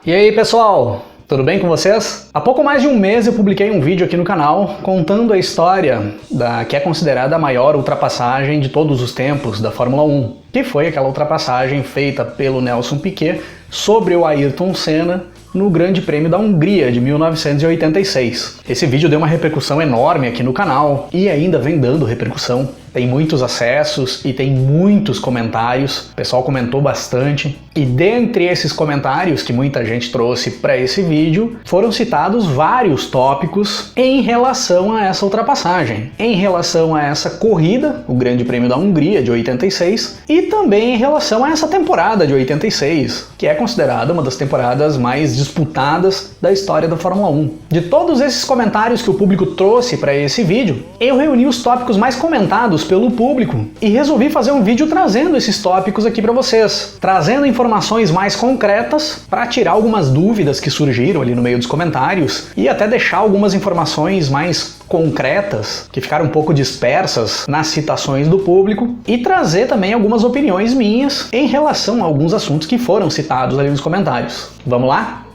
E aí pessoal, tudo bem com vocês? Há pouco mais de um mês eu publiquei um vídeo aqui no canal contando a história da que é considerada a maior ultrapassagem de todos os tempos da Fórmula 1, que foi aquela ultrapassagem feita pelo Nelson Piquet sobre o Ayrton Senna no Grande Prêmio da Hungria de 1986. Esse vídeo deu uma repercussão enorme aqui no canal e ainda vem dando repercussão. Tem muitos acessos e tem muitos comentários, o pessoal comentou bastante. E dentre esses comentários que muita gente trouxe para esse vídeo, foram citados vários tópicos em relação a essa ultrapassagem, em relação a essa corrida, o Grande Prêmio da Hungria de 86, e também em relação a essa temporada de 86, que é considerada uma das temporadas mais disputadas da história da Fórmula 1. De todos esses comentários que o público trouxe para esse vídeo, eu reuni os tópicos mais comentados pelo público e resolvi fazer um vídeo trazendo esses tópicos aqui para vocês, trazendo informações mais concretas para tirar algumas dúvidas que surgiram ali no meio dos comentários e até deixar algumas informações mais concretas que ficaram um pouco dispersas nas citações do público e trazer também algumas opiniões minhas em relação a alguns assuntos que foram citados ali nos comentários. Vamos lá?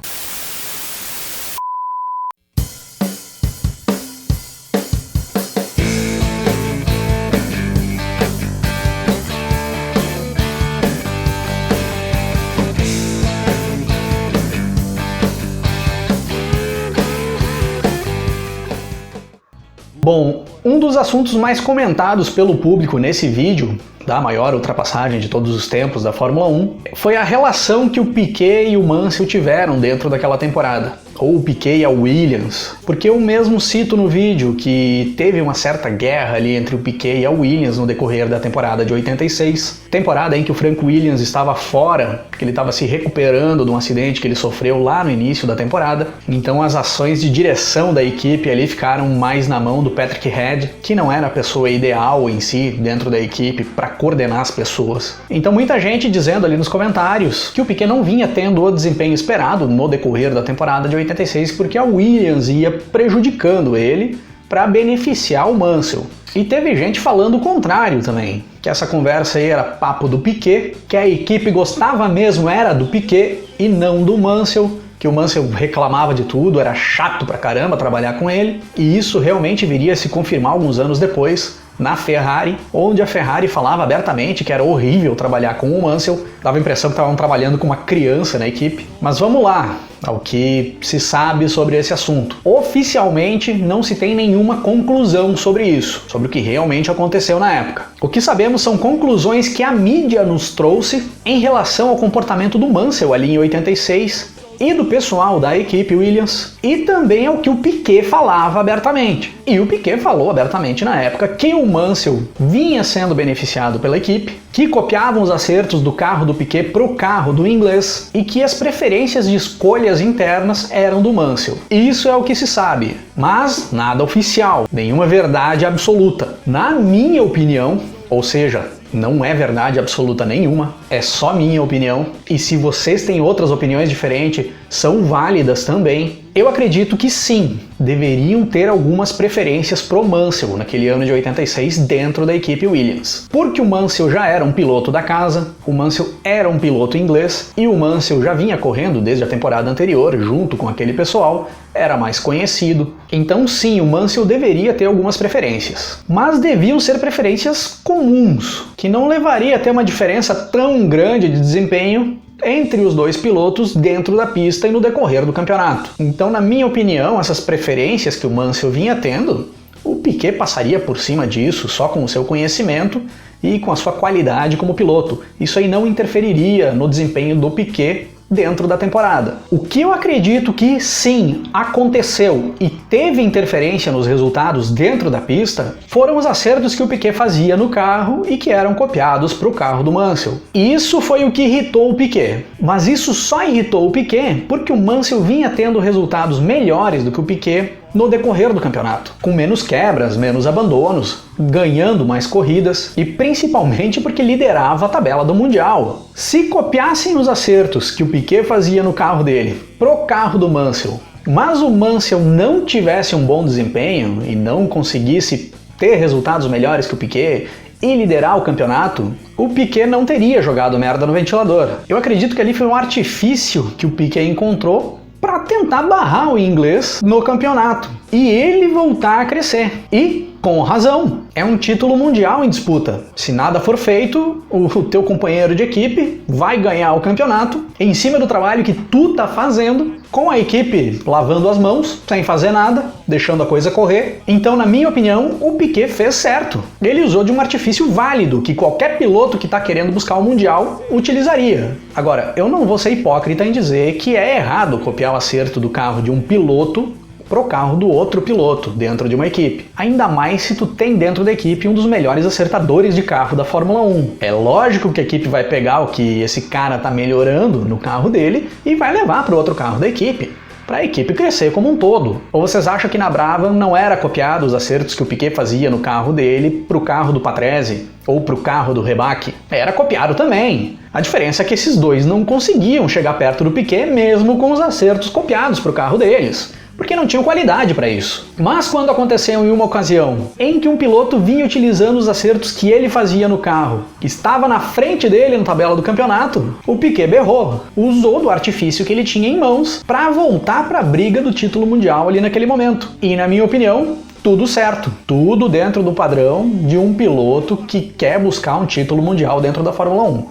Bom, um dos assuntos mais comentados pelo público nesse vídeo, da maior ultrapassagem de todos os tempos da Fórmula 1, foi a relação que o Piquet e o Mansell tiveram dentro daquela temporada, ou o Piquet e a Williams, porque eu mesmo cito no vídeo que teve uma certa guerra ali entre o Piquet e a Williams no decorrer da temporada de 86, temporada em que o Frank Williams estava fora, porque ele estava se recuperando de um acidente que ele sofreu lá no início da temporada, então as ações de direção da equipe ali ficaram mais na mão do Patrick Head, que não era a pessoa ideal em si dentro da equipe para coordenar as pessoas. Então muita gente dizendo ali nos comentários que o Piquet não vinha tendo o desempenho esperado no decorrer da temporada de 86 porque a Williams ia prejudicando ele para beneficiar o Mansell. E teve gente falando o contrário também, que essa conversa aí era papo do Piquet, que a equipe gostava mesmo era do Piquet e não do Mansell, que o Mansell reclamava de tudo, era chato pra caramba trabalhar com ele, e isso realmente viria a se confirmar alguns anos depois na Ferrari, onde a Ferrari falava abertamente que era horrível trabalhar com o Mansell, dava a impressão que estavam trabalhando com uma criança na equipe. Mas vamos lá ao que se sabe sobre esse assunto. Oficialmente não se tem nenhuma conclusão sobre isso, sobre o que realmente aconteceu na época. O que sabemos são conclusões que a mídia nos trouxe em relação ao comportamento do Mansell ali em 86, e do pessoal da equipe Williams, e também ao que o Piquet falava abertamente. E o Piquet falou abertamente na época que o Mansell vinha sendo beneficiado pela equipe, que copiavam os acertos do carro do Piquet para o carro do inglês e que as preferências de escolhas internas eram do Mansell. Isso é o que se sabe, mas nada oficial, nenhuma verdade absoluta. Na minha opinião, ou seja, não é verdade absoluta nenhuma, é só minha opinião, e se vocês têm outras opiniões diferentes, são válidas também. Eu acredito que sim, deveriam ter algumas preferências pro Mansell naquele ano de 86 dentro da equipe Williams. Porque o Mansell já era um piloto da casa, o Mansell era um piloto inglês e o Mansell já vinha correndo desde a temporada anterior junto com aquele pessoal, era mais conhecido. Então sim, o Mansell deveria ter algumas preferências, mas deviam ser preferências comuns, que não levaria a ter uma diferença tão grande de desempenho entre os dois pilotos dentro da pista e no decorrer do campeonato. Então, na minha opinião, essas preferências que o Mansell vinha tendo, o Piquet passaria por cima disso só com o seu conhecimento e com a sua qualidade como piloto. Isso aí não interferiria no desempenho do Piquet dentro da temporada. O que eu acredito que sim aconteceu e teve interferência nos resultados dentro da pista foram os acertos que o Piquet fazia no carro e que eram copiados para o carro do Mansell. Isso foi o que irritou o Piquet, mas isso só irritou o Piquet porque o Mansell vinha tendo resultados melhores do que o Piquet no decorrer do campeonato, com menos quebras, menos abandonos, ganhando mais corridas e principalmente porque liderava a tabela do Mundial. Se copiassem os acertos que o Piquet fazia no carro dele pro carro do Mansell, mas o Mansell não tivesse um bom desempenho e não conseguisse ter resultados melhores que o Piquet e liderar o campeonato, o Piquet não teria jogado merda no ventilador. Eu acredito que ali foi um artifício que o Piquet encontrou para tentar barrar o inglês no campeonato e ele voltar a crescer. E, com razão, é um título mundial em disputa. Se nada for feito, o teu companheiro de equipe vai ganhar o campeonato em cima do trabalho que tu tá fazendo, com a equipe lavando as mãos, sem fazer nada, deixando a coisa correr. Então, na minha opinião, o Piquet fez certo. Ele usou de um artifício válido que qualquer piloto que tá querendo buscar o mundial utilizaria. Agora, eu não vou ser hipócrita em dizer que é errado copiar o acerto do carro de um piloto pro carro do outro piloto dentro de uma equipe. Ainda mais se tu tem dentro da equipe um dos melhores acertadores de carro da Fórmula 1. É lógico que a equipe vai pegar o que esse cara tá melhorando no carro dele e vai levar pro outro carro da equipe, para a equipe crescer como um todo. Ou vocês acham que na Brava não era copiado os acertos que o Piquet fazia no carro dele pro carro do Patrese ou pro carro do Rebaque? Era copiado também. A diferença é que esses dois não conseguiam chegar perto do Piquet mesmo com os acertos copiados pro carro deles, porque não tinham qualidade para isso. Mas quando aconteceu em uma ocasião em que um piloto vinha utilizando os acertos que ele fazia no carro, que estava na frente dele na tabela do campeonato, o Piquet berrou, usou do artifício que ele tinha em mãos para voltar para a briga do título mundial ali naquele momento. E na minha opinião, tudo certo, tudo dentro do padrão de um piloto que quer buscar um título mundial dentro da Fórmula 1.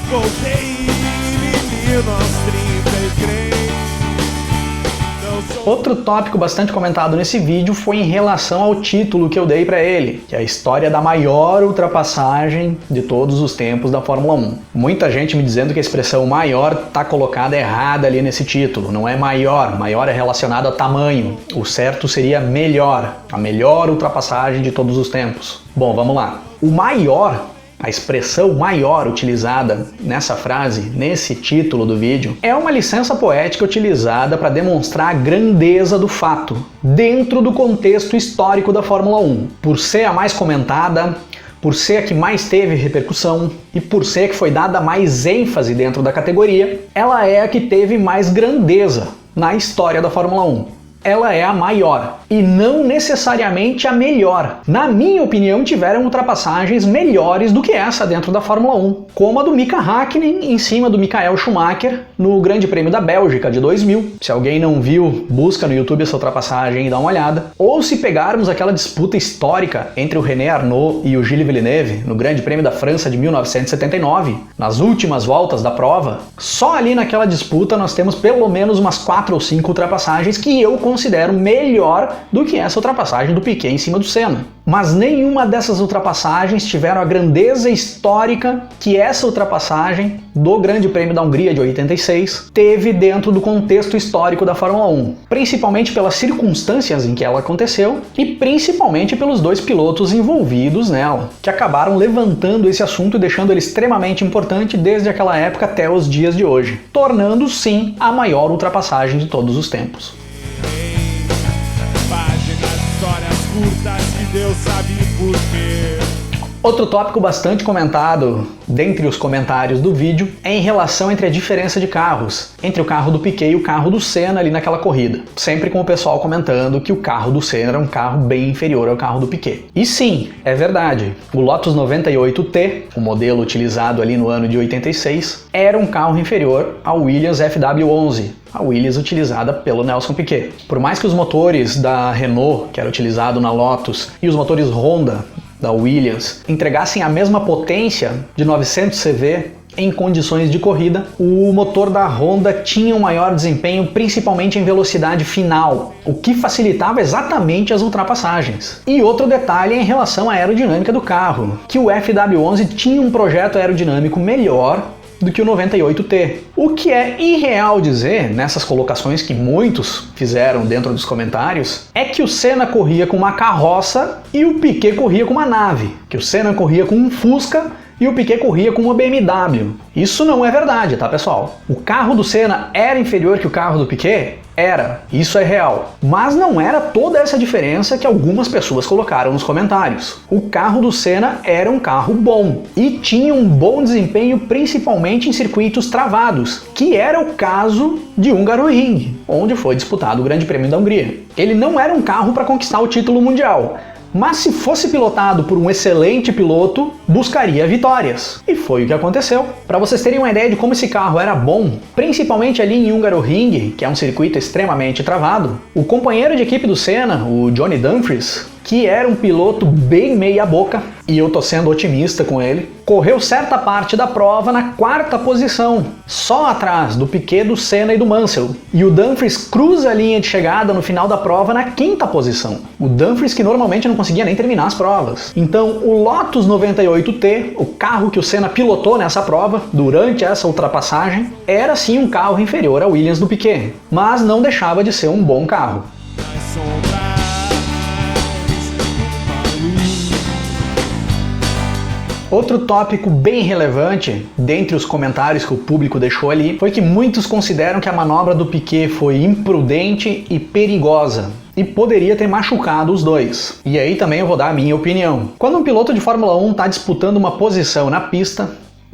Voltei, menino, aos 33. Outro tópico bastante comentado nesse vídeo foi em relação ao título que eu dei para ele, que é a história da maior ultrapassagem de todos os tempos da Fórmula 1. Muita gente me dizendo que a expressão maior tá colocada errada ali nesse título, não é maior, maior é relacionado a tamanho, o certo seria melhor, a melhor ultrapassagem de todos os tempos. Bom, vamos lá. O maior, a expressão maior utilizada nessa frase, nesse título do vídeo, é uma licença poética utilizada para demonstrar a grandeza do fato, dentro do contexto histórico da Fórmula 1. Por ser a mais comentada, por ser a que mais teve repercussão e por ser a que foi dada mais ênfase dentro da categoria, ela é a que teve mais grandeza na história da Fórmula 1. Ela é a maior e não necessariamente a melhor. Na minha opinião, tiveram ultrapassagens melhores do que essa dentro da Fórmula 1, como a do Mika Häkkinen em cima do Michael Schumacher no Grande Prêmio da Bélgica de 2000. Se alguém não viu, busca no YouTube essa ultrapassagem e dá uma olhada. Ou se pegarmos aquela disputa histórica entre o René Arnoux e o Gilles Villeneuve no Grande Prêmio da França de 1979, nas últimas voltas da prova, só ali naquela disputa nós temos pelo menos umas 4 ou 5 ultrapassagens que eu considero melhor do que essa ultrapassagem do Piquet em cima do Senna. Mas nenhuma dessas ultrapassagens tiveram a grandeza histórica que essa ultrapassagem do Grande Prêmio da Hungria de 86 teve dentro do contexto histórico da Fórmula 1, principalmente pelas circunstâncias em que ela aconteceu e principalmente pelos dois pilotos envolvidos nela, que acabaram levantando esse assunto e deixando ele extremamente importante desde aquela época até os dias de hoje, tornando sim a maior ultrapassagem de todos os tempos. Curtas que Deus sabe por quê. Outro tópico bastante comentado dentre os comentários do vídeo é em relação entre a diferença de carros, entre o carro do Piquet e o carro do Senna ali naquela corrida. Sempre com o pessoal comentando que o carro do Senna era um carro bem inferior ao carro do Piquet. E sim, é verdade. O Lotus 98T, o modelo utilizado ali no ano de 86, era um carro inferior ao Williams FW11, a Williams utilizada pelo Nelson Piquet. Por mais que os motores da Renault, que era utilizado na Lotus, e os motores Honda da Williams entregassem a mesma potência de 900 CV em condições de corrida, o motor da Honda tinha um maior desempenho, principalmente em velocidade final, o que facilitava exatamente as ultrapassagens. E outro detalhe é em relação à aerodinâmica do carro, que o FW11 tinha um projeto aerodinâmico melhor do que o 98T. O que é irreal dizer, nessas colocações que muitos fizeram dentro dos comentários, é que o Senna corria com uma carroça e o Piquet corria com uma nave, que o Senna corria com um Fusca e o Piquet corria com uma BMW. Isso não é verdade, tá, pessoal? O carro do Senna era inferior que o carro do Piquet? Era, isso é real. Mas não era toda essa diferença que algumas pessoas colocaram nos comentários. O carro do Senna era um carro bom e tinha um bom desempenho principalmente em circuitos travados, que era o caso de Hungaroring, onde foi disputado o Grande Prêmio da Hungria. Ele não era um carro para conquistar o título mundial, mas se fosse pilotado por um excelente piloto, buscaria vitórias. E foi o que aconteceu. Para vocês terem uma ideia de como esse carro era bom, principalmente ali em Hungaroring, que é um circuito extremamente travado, o companheiro de equipe do Senna, o Johnny Dumfries, que era um piloto bem meia boca, e eu tô sendo otimista com ele, correu certa parte da prova na 4ª posição, só atrás do Piquet, do Senna e do Mansell. E o Dumfries cruza a linha de chegada no final da prova na 5ª posição. O Dumfries que normalmente não conseguia nem terminar as provas. Então o Lotus 98T, o carro que o Senna pilotou nessa prova, durante essa ultrapassagem, era sim um carro inferior ao Williams do Piquet, mas não deixava de ser um bom carro. Outro tópico bem relevante, dentre os comentários que o público deixou ali, foi que muitos consideram que a manobra do Piquet foi imprudente e perigosa, e poderia ter machucado os dois. E aí também eu vou dar a minha opinião. Quando um piloto de Fórmula 1 está disputando uma posição na pista,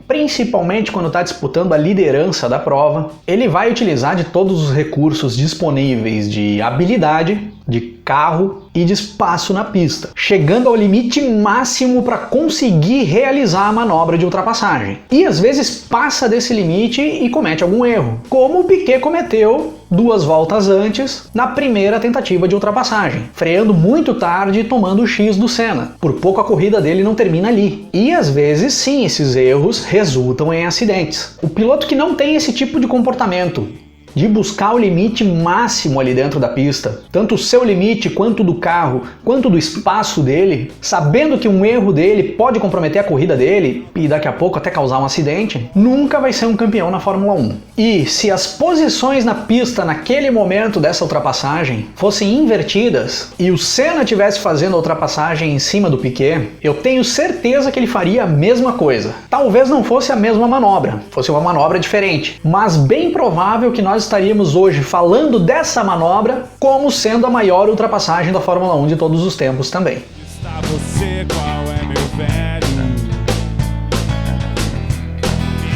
principalmente quando está disputando a liderança da prova, ele vai utilizar de todos os recursos disponíveis de habilidade, de carro e de espaço na pista, chegando ao limite máximo para conseguir realizar a manobra de ultrapassagem. E às vezes passa desse limite e comete algum erro, como o Piquet cometeu 2 voltas antes na primeira tentativa de ultrapassagem, freando muito tarde e tomando o X do Senna. Por pouco a corrida dele não termina ali. E às vezes sim, esses erros resultam em acidentes. O piloto que não tem esse tipo de comportamento, de buscar o limite máximo ali dentro da pista, tanto o seu limite quanto do carro, quanto do espaço dele, sabendo que um erro dele pode comprometer a corrida dele e daqui a pouco até causar um acidente, nunca vai ser um campeão na Fórmula 1. E se as posições na pista naquele momento dessa ultrapassagem fossem invertidas e o Senna estivesse fazendo a ultrapassagem em cima do Piquet, eu tenho certeza que ele faria a mesma coisa. Talvez não fosse a mesma manobra, fosse uma manobra diferente, mas bem provável que nós estaríamos hoje falando dessa manobra como sendo a maior ultrapassagem da Fórmula 1 de todos os tempos também. Está você, qual é meu velho?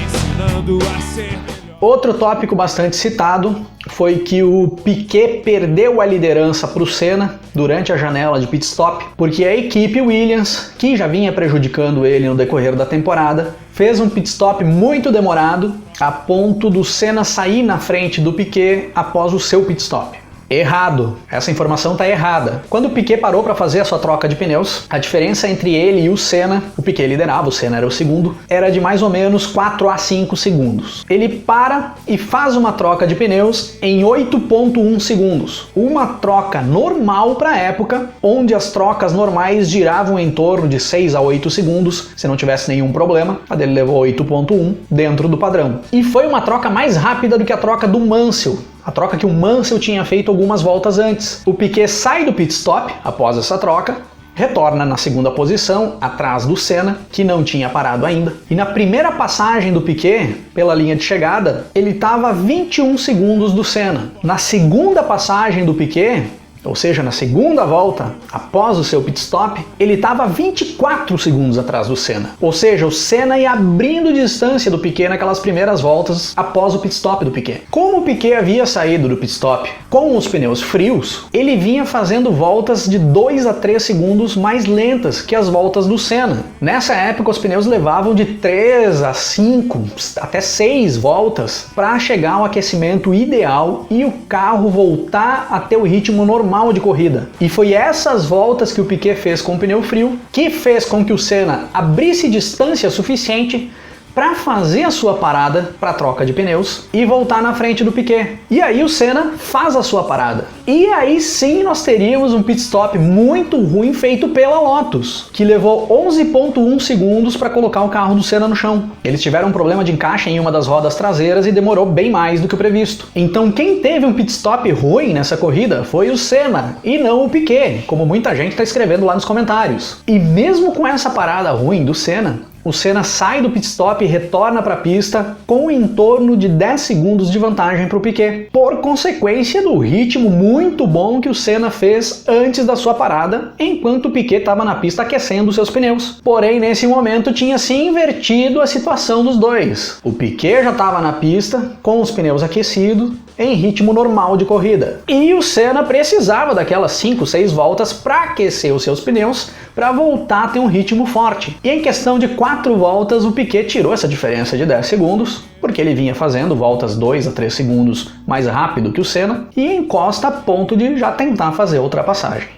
Ensinando a ser. Outro tópico bastante citado foi que o Piquet perdeu a liderança para o Senna durante a janela de pit stop, porque a equipe Williams, que já vinha prejudicando ele no decorrer da temporada, fez um pit stop muito demorado, a ponto do Senna sair na frente do Piquet após o seu pit stop. Errado. Essa informação está errada. Quando o Piquet parou para fazer a sua troca de pneus, a diferença entre ele e o Senna, o Piquet liderava, o Senna era o segundo, era de mais ou menos 4 a 5 segundos. Ele para e faz uma troca de pneus em 8,1 segundos. Uma troca normal para a época, onde as trocas normais giravam em torno de 6 a 8 segundos, se não tivesse nenhum problema. A dele levou 8,1 dentro do padrão. E foi uma troca mais rápida do que a troca do Mansell, a troca que o Mansell tinha feito algumas voltas antes. O Piquet sai do pit stop após essa troca, retorna na 2ª posição, atrás do Senna, que não tinha parado ainda. E na primeira passagem do Piquet, pela linha de chegada, ele estava a 21 segundos do Senna. Na 2ª passagem do Piquet, ou seja, na 2ª volta, após o seu pit stop, ele estava 24 segundos atrás do Senna. Ou seja, o Senna ia abrindo distância do Piquet naquelas primeiras voltas após o pit stop do Piquet. Como o Piquet havia saído do pit stop com os pneus frios, ele vinha fazendo voltas de 2 a 3 segundos mais lentas que as voltas do Senna. Nessa época, os pneus levavam de 3 a 5, até 6 voltas para chegar ao aquecimento ideal e o carro voltar a ter o ritmo normal de corrida. E foi essas voltas que o Piquet fez com o pneu frio que fez com que o Senna abrisse distância suficiente para fazer a sua parada para troca de pneus e voltar na frente do Piquet. E aí o Senna faz a sua parada. E aí sim nós teríamos um pit stop muito ruim feito pela Lotus, que levou 11,1 segundos para colocar o carro do Senna no chão. Eles tiveram um problema de encaixe em uma das rodas traseiras e demorou bem mais do que o previsto. Então quem teve um pit stop ruim nessa corrida foi o Senna e não o Piquet, como muita gente está escrevendo lá nos comentários. E mesmo com essa parada ruim do Senna, o Senna sai do pit stop e retorna para a pista com em torno de 10 segundos de vantagem para o Piquet, por consequência do ritmo muito bom que o Senna fez antes da sua parada, enquanto o Piquet estava na pista aquecendo seus pneus. Porém, nesse momento tinha se invertido a situação dos dois. O Piquet já estava na pista com os pneus aquecidos em ritmo normal de corrida. E o Senna precisava daquelas 5, 6 voltas para aquecer os seus pneus para voltar a ter um ritmo forte. E em questão de 4 voltas, o Piquet tirou essa diferença de 10 segundos, porque ele vinha fazendo voltas 2 a 3 segundos mais rápido que o Senna, e encosta a ponto de já tentar fazer a ultrapassagem.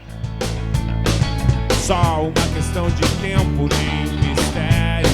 Só uma questão de tempo, de mistério.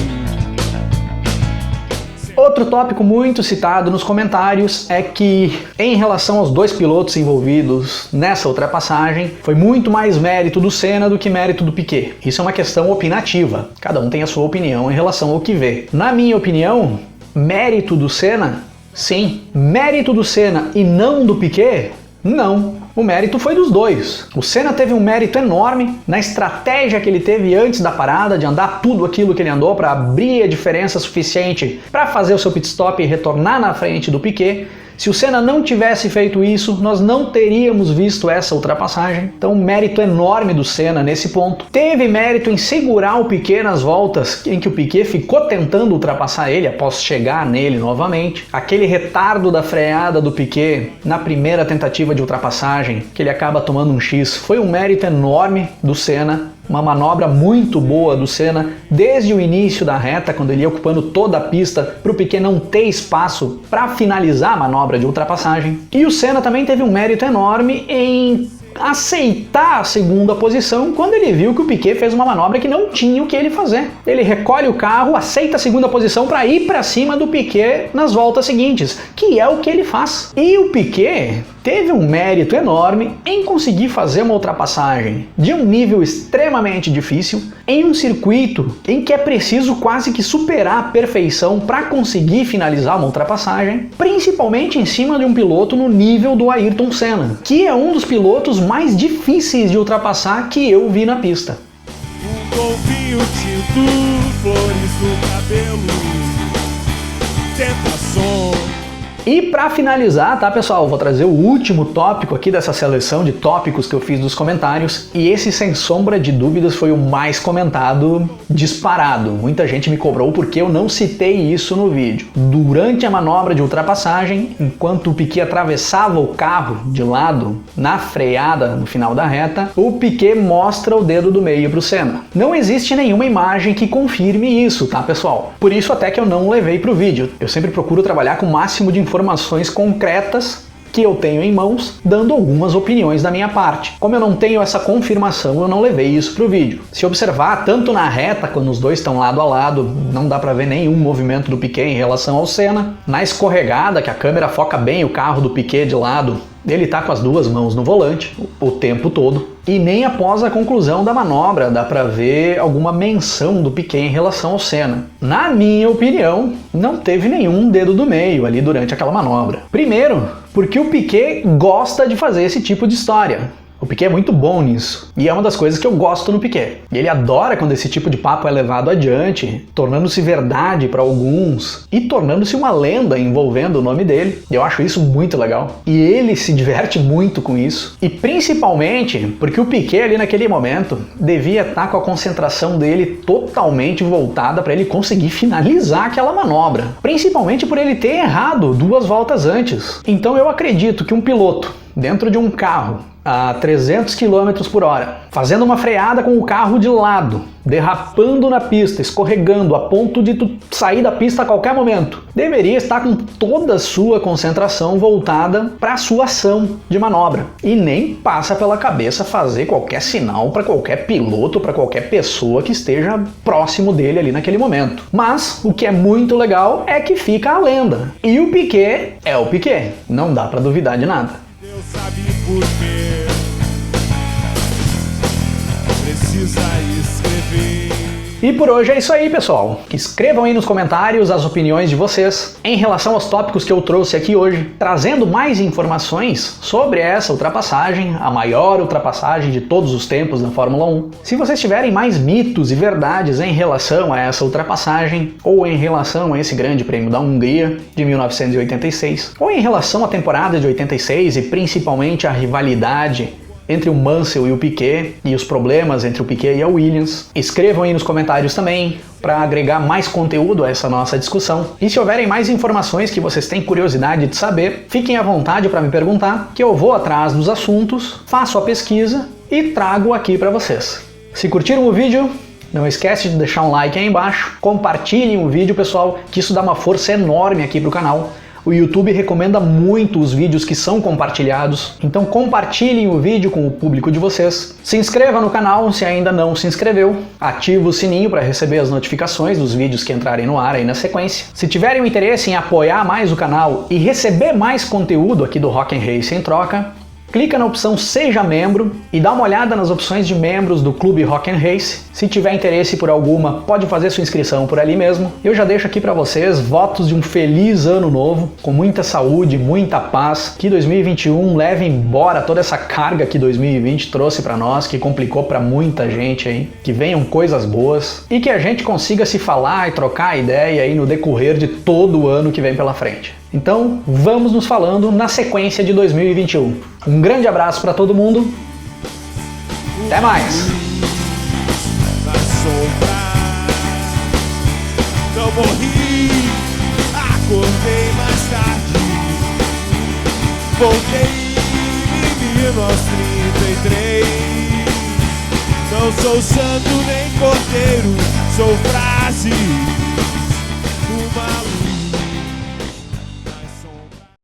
Outro tópico muito citado nos comentários é que, em relação aos dois pilotos envolvidos nessa ultrapassagem, foi muito mais mérito do Senna do que mérito do Piquet. Isso é uma questão opinativa, cada um tem a sua opinião em relação ao que vê. Na minha opinião, mérito do Senna? Sim. Mérito do Senna e não do Piquet? Não. O mérito foi dos dois. O Senna teve um mérito enorme na estratégia que ele teve antes da parada, de andar tudo aquilo que ele andou para abrir a diferença suficiente para fazer o seu pit stop e retornar na frente do Piquet. Se o Senna não tivesse feito isso, nós não teríamos visto essa ultrapassagem. Então, mérito enorme do Senna nesse ponto. Teve mérito em segurar o Piquet nas voltas em que o Piquet ficou tentando ultrapassar ele após chegar nele novamente. Aquele retardo da freada do Piquet na primeira tentativa de ultrapassagem, que ele acaba tomando um X, foi um mérito enorme do Senna. Uma manobra muito boa do Senna desde o início da reta, quando ele ia ocupando toda a pista para o Piquet não ter espaço para finalizar a manobra de ultrapassagem. E o Senna também teve um mérito enorme em aceitar a segunda posição quando ele viu que o Piquet fez uma manobra que não tinha o que ele fazer. Ele recolhe o carro, aceita a segunda posição para ir para cima do Piquet nas voltas seguintes, que é o que ele faz. E o Piquet teve um mérito enorme em conseguir fazer uma ultrapassagem de um nível extremamente difícil em um circuito em que é preciso quase que superar a perfeição para conseguir finalizar uma ultrapassagem, principalmente em cima de um piloto no nível do Ayrton Senna, que é um dos pilotos mais difíceis de ultrapassar que eu vi na pista. Um golfinho tinto, flores no cabelo, tentações. E para finalizar, tá pessoal, vou trazer o último tópico aqui dessa seleção de tópicos que eu fiz dos comentários, e esse sem sombra de dúvidas foi o mais comentado disparado. Muita gente me cobrou porque eu não citei isso no vídeo. Durante a manobra de ultrapassagem, enquanto o Piquet atravessava o carro de lado na freada no final da reta, o Piquet mostra o dedo do meio para o Senna. Não existe nenhuma imagem que confirme isso, tá pessoal? Por isso até que eu não levei para o vídeo. Eu sempre procuro trabalhar com o máximo de informações concretas que eu tenho em mãos, dando algumas opiniões da minha parte. Como eu não tenho essa confirmação, eu não levei isso para o vídeo. Se observar, tanto na reta, quando os dois estão lado a lado, não dá para ver nenhum movimento do Piquet em relação ao Senna. Na escorregada, que a câmera foca bem o carro do Piquet de lado, ele tá com as duas mãos no volante o tempo todo. E nem após a conclusão da manobra dá para ver alguma menção do Piquet em relação ao Senna. Na minha opinião, não teve nenhum dedo do meio ali durante aquela manobra. Primeiro, porque o Piquet gosta de fazer esse tipo de história. O Piquet é muito bom nisso, e é uma das coisas que eu gosto no Piquet. E ele adora quando esse tipo de papo é levado adiante, tornando-se verdade para alguns e tornando-se uma lenda envolvendo o nome dele. Eu acho isso muito legal. E ele se diverte muito com isso. E principalmente porque o Piquet ali naquele momento devia estar com a concentração dele totalmente voltada para ele conseguir finalizar aquela manobra. Principalmente por ele ter errado 2 voltas antes. Então eu acredito que um piloto dentro de um carro a 300 km por hora, fazendo uma freada com o carro de lado, derrapando na pista, escorregando a ponto de tu sair da pista a qualquer momento, deveria estar com toda a sua concentração voltada para a sua ação de manobra. E nem passa pela cabeça fazer qualquer sinal para qualquer piloto, para qualquer pessoa que esteja próximo dele ali naquele momento. Mas o que é muito legal é que fica a lenda. E o Piquet é o Piquet, não dá para duvidar de nada. Deus sabe por quê. Precisa escrever. E por hoje é isso aí, pessoal. Escrevam aí nos comentários as opiniões de vocês em relação aos tópicos que eu trouxe aqui hoje, trazendo mais informações sobre essa ultrapassagem, a maior ultrapassagem de todos os tempos na Fórmula 1. Se vocês tiverem mais mitos e verdades em relação a essa ultrapassagem, ou em relação a esse Grande Prêmio da Hungria de 1986, ou em relação à temporada de 86 e principalmente a rivalidade entre o Mansell e o Piquet e os problemas entre o Piquet e a Williams. Escrevam aí nos comentários também para agregar mais conteúdo a essa nossa discussão. E se houverem mais informações que vocês têm curiosidade de saber, fiquem à vontade para me perguntar, que eu vou atrás dos assuntos, faço a pesquisa e trago aqui para vocês. Se curtiram o vídeo, não esquece de deixar um like aí embaixo, compartilhem o vídeo, pessoal, que isso dá uma força enorme aqui pro canal. O YouTube recomenda muito os vídeos que são compartilhados, então compartilhem o vídeo com o público de vocês. Se inscreva no canal se ainda não se inscreveu, ative o sininho para receber as notificações dos vídeos que entrarem no ar aí na sequência. Se tiverem um interesse em apoiar mais o canal e receber mais conteúdo aqui do Rock and Race em troca, clica na opção Seja Membro e dá uma olhada nas opções de membros do Clube Rock and Race. Se tiver interesse por alguma, pode fazer sua inscrição por ali mesmo. Eu já deixo aqui para vocês votos de um feliz ano novo, com muita saúde, muita paz, que 2021 leve embora toda essa carga que 2020 trouxe para nós, que complicou para muita gente aí, que venham coisas boas e que a gente consiga se falar e trocar ideia aí no decorrer de todo o ano que vem pela frente. Então, vamos nos falando na sequência de 2021. Um grande abraço para todo mundo. Até mais! Na sombra, não morri, acordei mais tarde. Voltei, menino aos 33. Não sou santo nem cordeiro, sou frase.